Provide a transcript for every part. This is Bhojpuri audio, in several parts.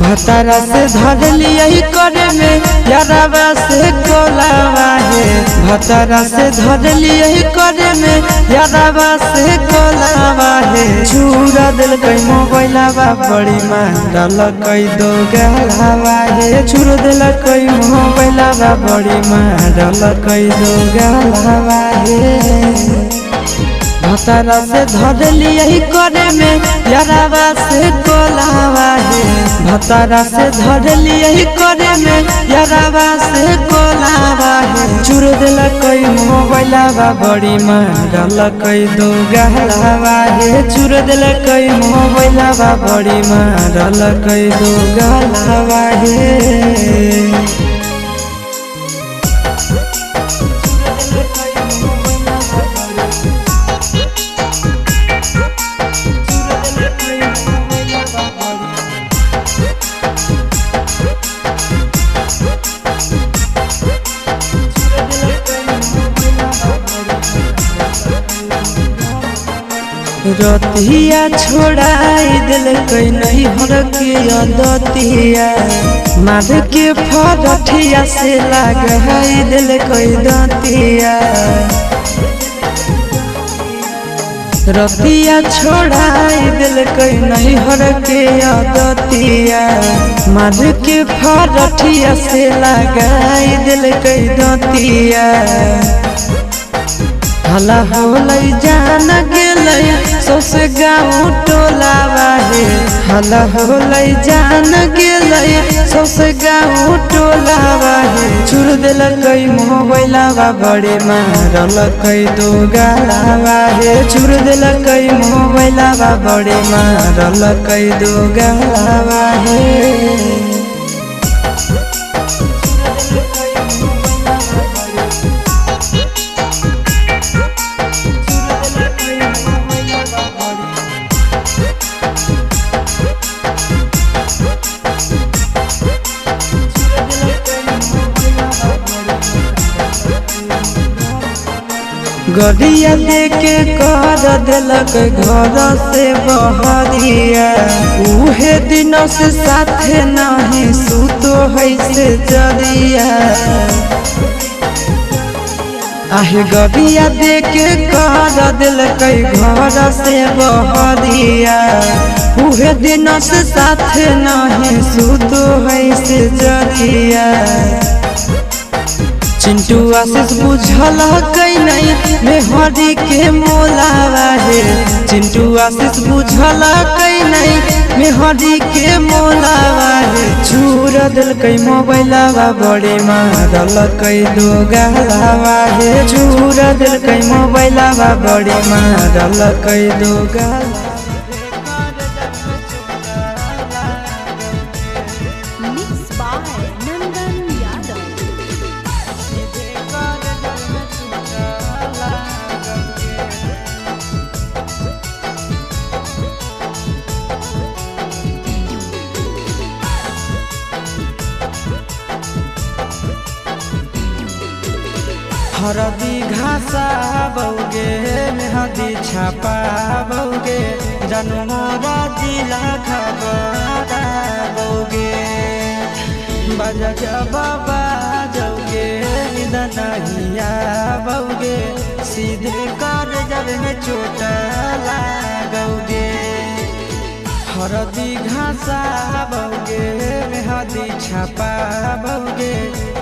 भतारा से धर लिया करे में यारावा से कोलावा है। भतारा से धर लिया करे में यारावा से कोलावा है। चूरा दिल कई मोबाइलावा बड़ी मारल कई दो गलावा है। चूर दिल कई मोबाइलावा बड़ी मारल कई दो गलावा है। भतारा से धर लिया करे में यारावा से कोलावा है। भतारा से धर लिया करे में यारावा से कोलावा है। चूर दिल कई मोबाइलावा बड़ी मारल कई दो गलावा है। चूर दिल कई मोबाइलावा बड़ी मारल कई दो गलावा है। रतिया छोड़ाई दिल कई नहीं हर के दतिया मार के फरठिया से लगाई दिल कई दतिया। रतिया छोड़ाई दिल कई नहीं हर के दतिया मार के फरठिया से लगाई दिल कई दतिया। हला होलै जान गेलै सौस गाँव टोलावा है। हला होलै जान गेलै सौस गाँव टोलावा है। चूर दिल कई मोबाइलावा बड़े मारल कई दो गलावा है। चूर दिल कई मोबाइलावा बड़े मारल कई दो गलावा है। गड़िया लेके कर दिलक घर से बहरिया। उहे दिन से साथे नहीं सुतो है से जरिया। आहे गड़िया देके कर दिलक घर से बहरिया। उहे दिन से साथे नहीं सुतो है से जरिया। चिंटू आशीष बुझल कई नहीं मेहरी के मोलावा है। चिंटू आशीष बुझल कई नहीं मेहरी के मोलावा है। चूर दिल कई मोबाइलावा बड़े मारल कई दो गलावा है। चूर दिल कई मोबाइलावा बड़े मारल कई दो गलावा। हरदी घासा बौगे मेहदी छापा बौगे जानू मोरा जिला खबरा बौगे। बाजा जब बाजोगे निद नहिया बौगे सीधे कर जब में चोट लागोगे। हरदी घासा बौगे मेहदी छापा बौगे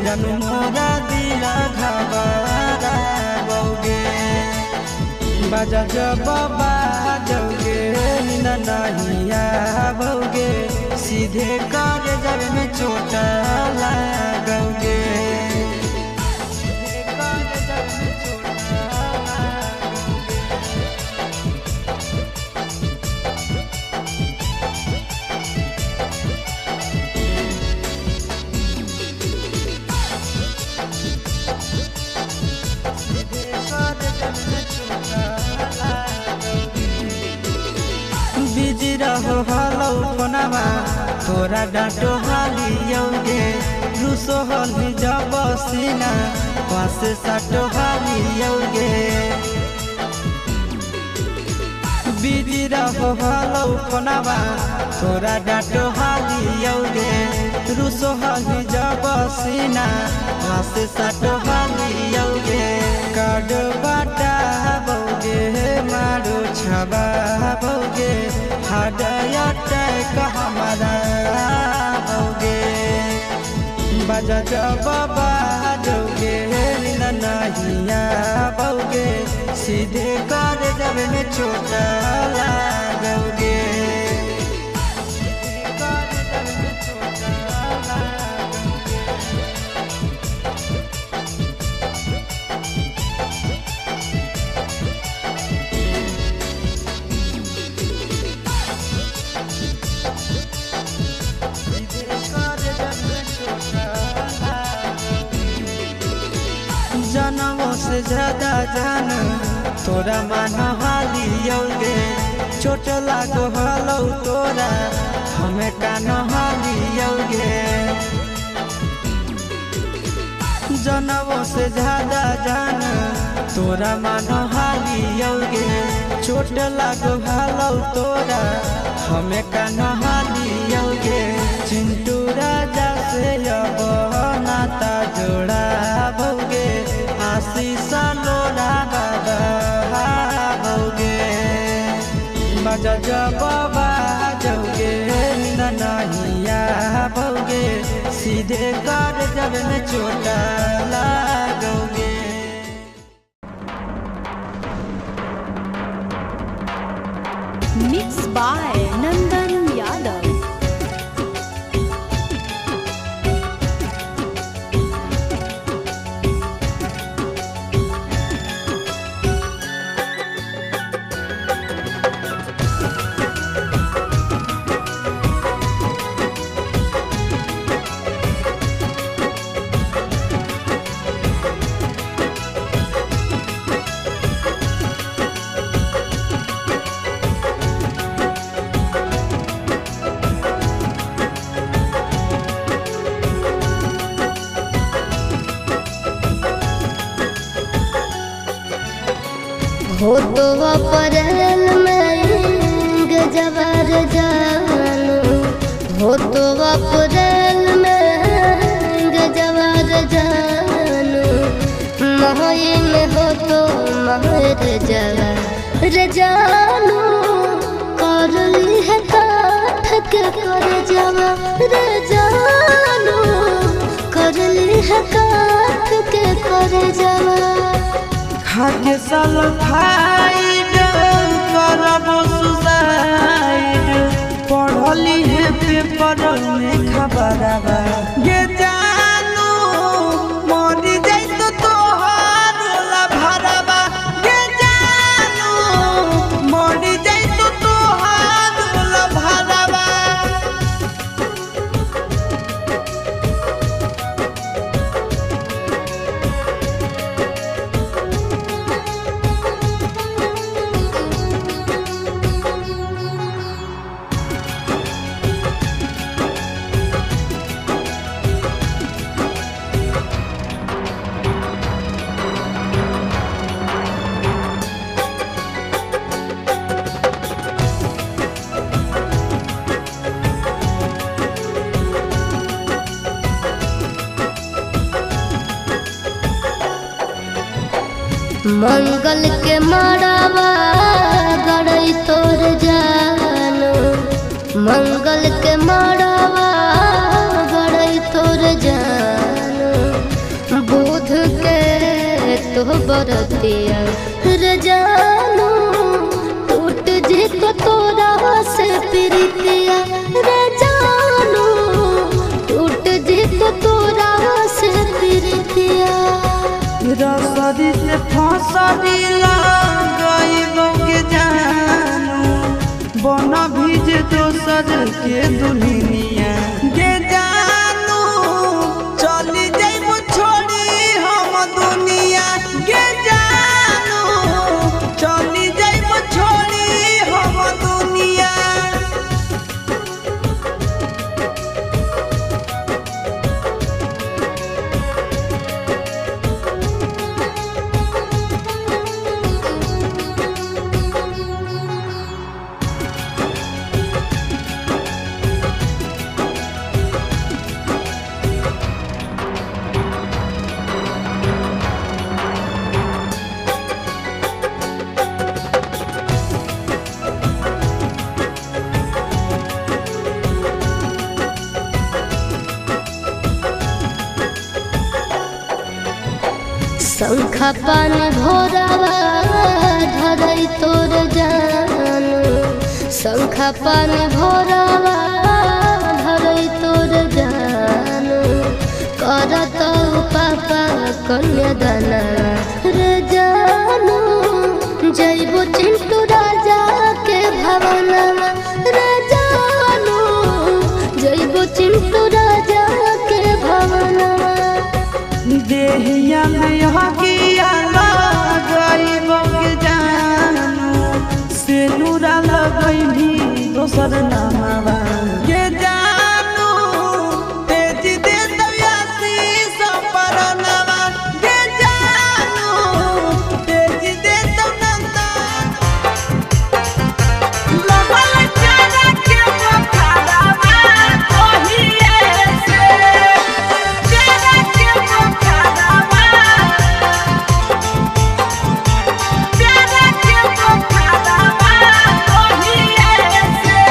जानू मोरा दिला खबरा बौगे। बाजा जब बाजोगे निद नहिया बौगे सीधे कर जब में चोट लागोगे। बिजी रहो हलो फोनमा तोरा डांटो हालियोगे। रूसो हली जब सीना पास साटो हालियोगे। बिजी रहो हलो फोनवा तोरा डाटो हाली औगे रुसो हाली जब सीना आसे साटो हाली औगे कार्ड बाटा बोगे मारो छबा बोगे हार्ट अटैक हमारा बोगे बजा जब बाजोगे नहिया बोगे सीधे कर जब में छोटा लागोगे जनमों से ज्यादा जान तोरा मान हाली औगे चोट लागो हलो तोरा हमें कान हाली औगे जनमों से ज्यादा जान तोरा मान हाली औगे चोट लागो हलो तोरा हमें कान हाली औगे चिंटू राजा से अब नाता जोड़ा भोगे आशीष लोड़ा बाबोगे बजा जब बाजोगे नहिया भोगे सीधे कर जब में छोटा लागोगे। मिक्स बाय नंदन यादव। हो तो अप्रैल में गजबर जानू हो तो अप्रैल में गजबर जानू मही में हो तो महर जवा जानू कर ली है काठ के कर जवा जानू कर ली है काठ के कर जवा खाके सल्फाइड करबो सुसाइड पढ़ली है पेपर में खबरवा ये जानू मरी जाई तो तोहार ला भरवा ये जानू मरी जाई तो तोहार ला भरवा। मंगल के मड़ावा गड़ई तोर जानू मंगल के मड़ावा गड़ई तोर जानू बुध के तो बरतिया रे जानू टूट जी तो तोरा से प्रीतिया रे जानू टूट जी तो तोरा से प्रीतिया रसरी से फसरी लगाइबोगे जानू बना भीज दोसर के दुल्हनिया गे जानू चली जाइबो छोड़ी हम दुनिया गे जानू चली जाइबो छोड़ी हम दुनिया। शंख पानी भोरावा धरई तोर जानू शंख पानी भोरावा धरई तोर जानू करत पापा कन्यादाना रे जानू जइबो चिंटू राजा के भवनवा रे जानू जइबो चिंटू राजा के भवनवा देहिया में हकिया लगइबो के जानू से नूरा लगइनी दोसर नामवा के जानू तेज दे दयासी सपरनवा के जानू तेज दे तनंदा लगल चारा के पखाड़ावा कोहिए से चारा के पखाड़ावा चारा के पखाड़ावा कोहिए से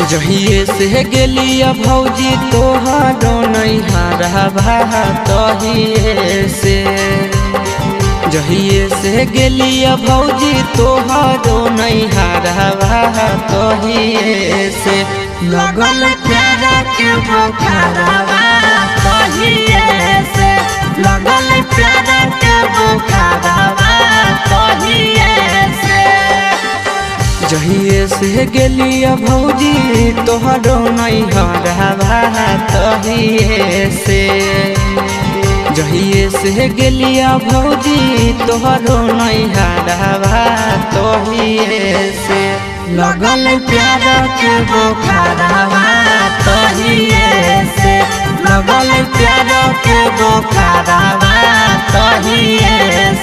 जहिए से गेलिया भौजी तोहारो नैहरवा तहिए से जहिए से गेलिया भौजी तोहारो नैहरवा तहिए से लगल प्यारा के बोखारवा तहिए से लगल प्यारा के बोखारवा तहिए से जहिए से गेलिया भौजी तोहरो नैहरवा तहिए से जहिए से गेलिया भौजी तोहरो नैहरवा तहिए से लगल प्यारा के बोखारवा तहिए से लगल प्यारा के बोखारवा तहिए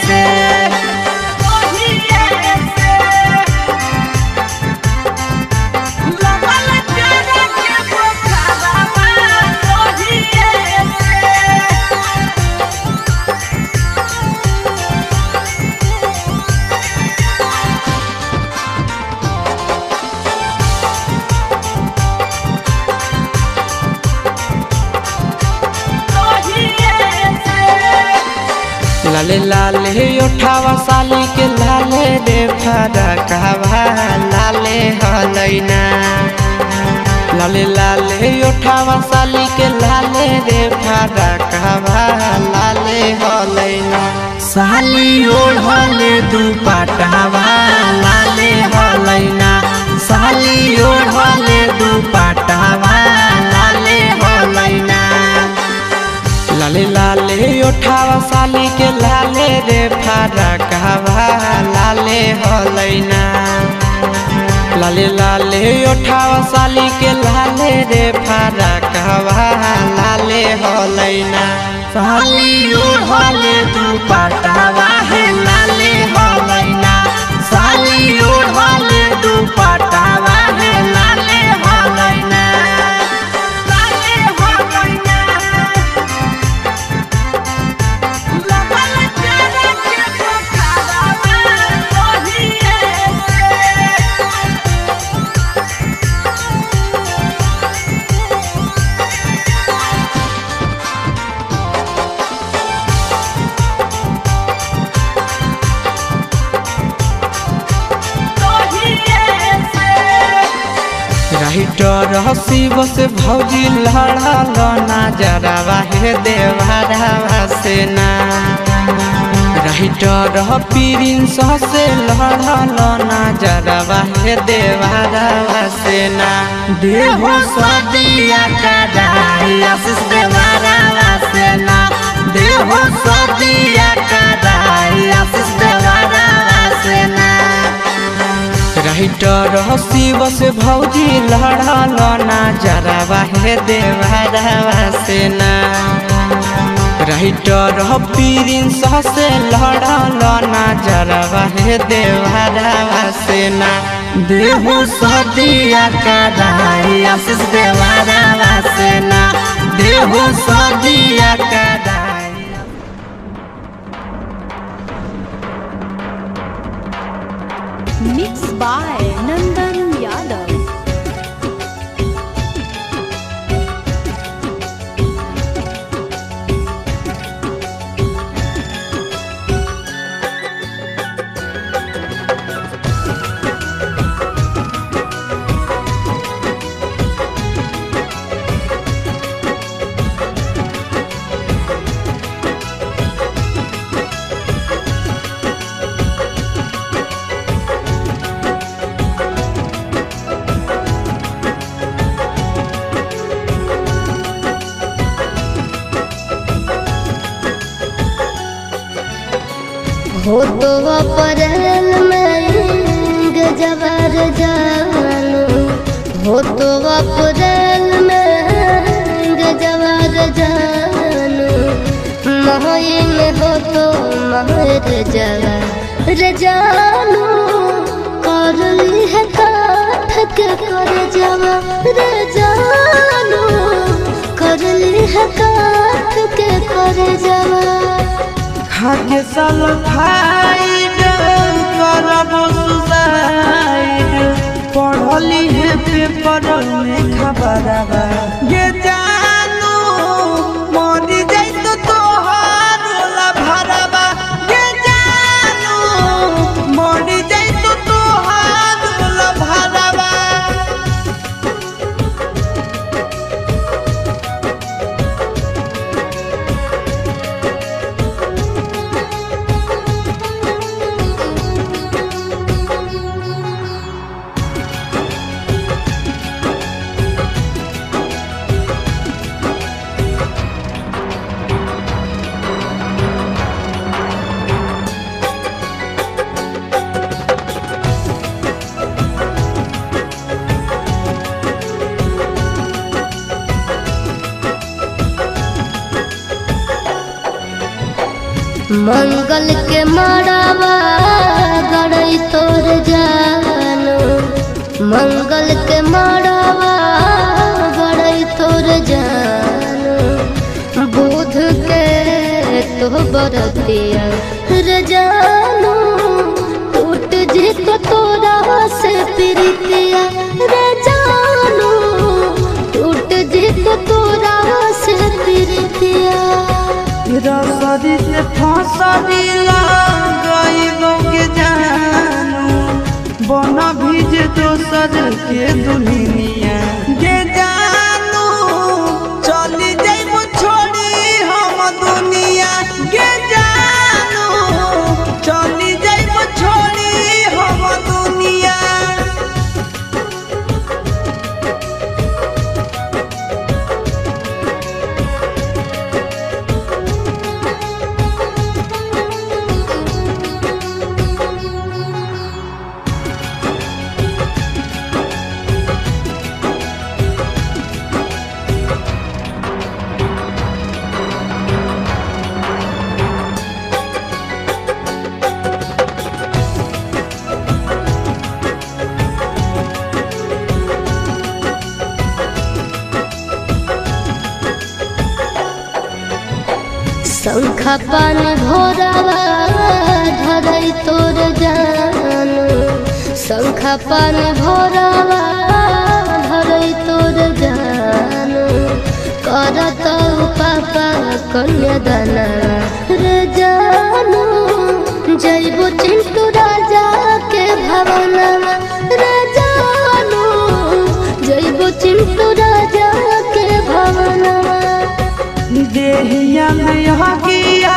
से लाले लाले उठावा साली के लाले रे फरकवा लाले हलैना लाले लाले उठावा साली के लाले रे फरकवा लाले हलैना साली ओढ़ले दुपट्टावा लाले हलैना साली ओढ़ले दुपट्टावा लाले हलैना लाले लाले उठावा साली के लाले रे फरकवा लाले हलैना लाले लाले उठावा साली के लाले रे फरकवा लाले हलैना साली ओढ़ले दुपट्टावा है लाले हलैना साली ओढ़ले दुपट्टावा है लाले हलैना लाले हलैना लगल चारा के पखाड़ावा कोहिए से राइटर हसीब से भौजी लड़ल नजरवा हे देवरवा से ना राइटर प्रिंस से लड़ल नजरवा हे देवरवा से ना देहो सदिया कराई आशीष देवरवा से ना देहो सदिया कराई आशीष देवरवा से ना राइटर हसीब से भौजी लड़ल नजरवा हे देवरवा से ना राइटर प्रिंस से लड़ल नजरवा हे देवरवा से ना देहो सदिया कराई आशीष देवरवा से ना देहो सदिया कराई। Mixed by Nandan Yadav. हो तो अप्रैल में गजबर जानू हो तो अप्रैल में गजबर जानू मई में हो तो महर जवर जानू कर ली है काठ के कर जवर जानू कर ली है काठ के कर जवर खाके सल्फाइड करबो सुसाइड पढ़ली है पेपर में खबरवा ये जानू मरी जाई तो तोहार ला भरवा ये जानू मरी जाई तो तोहार ला भरवा मंगल के मड़ावा गड़ई तोर जानू मंगल के मड़ावा गड़ई तोर जानू बुध के तो बरतिया रे जानू टूट जी तो तोरा से प्रीतिया रे जानू टूट जी तो तोरा से प्रीतिया रसरी से फसरी गईबो के जानू बन भीजे दोसर के दुनिया के जानू चली जाइबो छोड़ी हम दुनिया के जानू चली जाइबो छोड़ी हम दुनिया शंखा पानी भोरावा धरई तोर जानू शंखा पानी भोरावा धरई तोर जानू करत पापा कन्यादाना रे जानू जइबो चिंटू राजा के भवनवा रे जानू जइबो चिंटू राजा के भवनवा देहिया में हकिया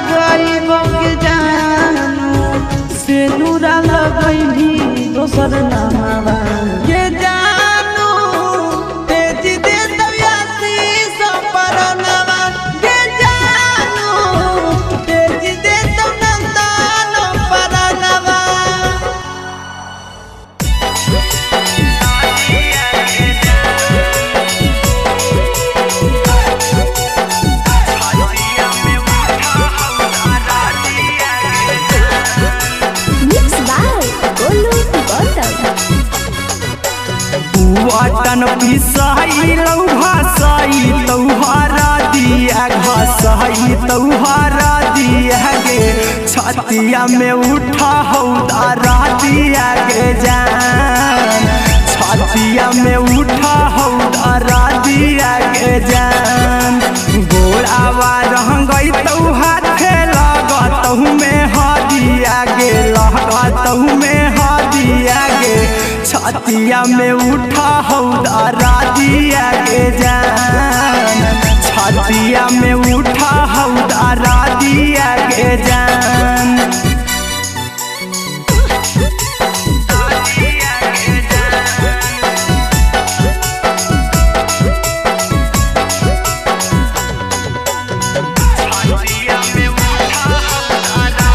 गईबो के जानू से नूरा लगई दोसर नामवा के जानू तेज दे दयासी सपरनवा के जानू तेज दे नंदन परनवा वाटन पिसाई लौ भासाई तौहारा दिया घसाई तौहारा दिया गे छतिया में उठा हौदारा दिया गे जान छतिया में उठा हौदारा दिया गे जान गोड़ावा रह गई तौ हाथे लगतहु में हदिया गे लगतहु में हदिया गे छतिया में उठा हौदारा दिया गे जान छतिया में उठा हौदारा दिया गे जान छतिया में उठा हौदारा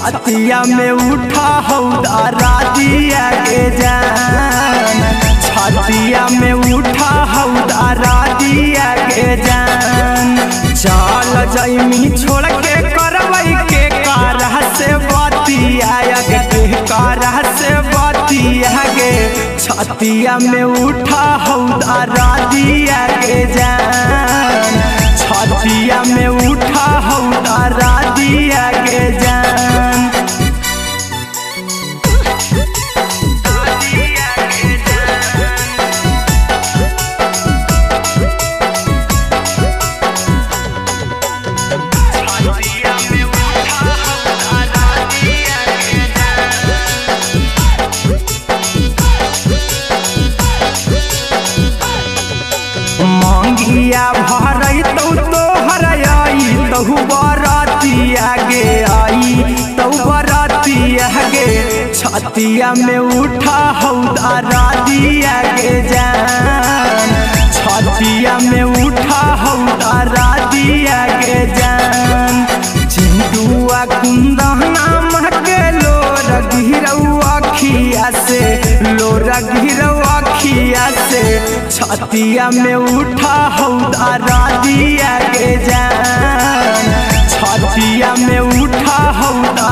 छतिया में उठा हौदारा दिया के जान छतिया में उठा हौदारा दिया के जान चल जैमी छोड़ के करवई के कारह से बतिया के कारह से बतिया गे छतिया में उठा हौदारा दिया के जान छतिया में उठा हौदारा दिया के जान मंगिया भरई तो हरई तहु बरातिया गे आई तहु बरातिया गे छतिया में उठा हौदारा दिया के जान छतिया में उठा हौदारा दिया के जान चिंटुआ कुंदना महके लोर गिरौआ खिया से लोर गिरौआ खिया से छतिया में उठा हौदारा दिया के जान छतिया में उठा हौदारा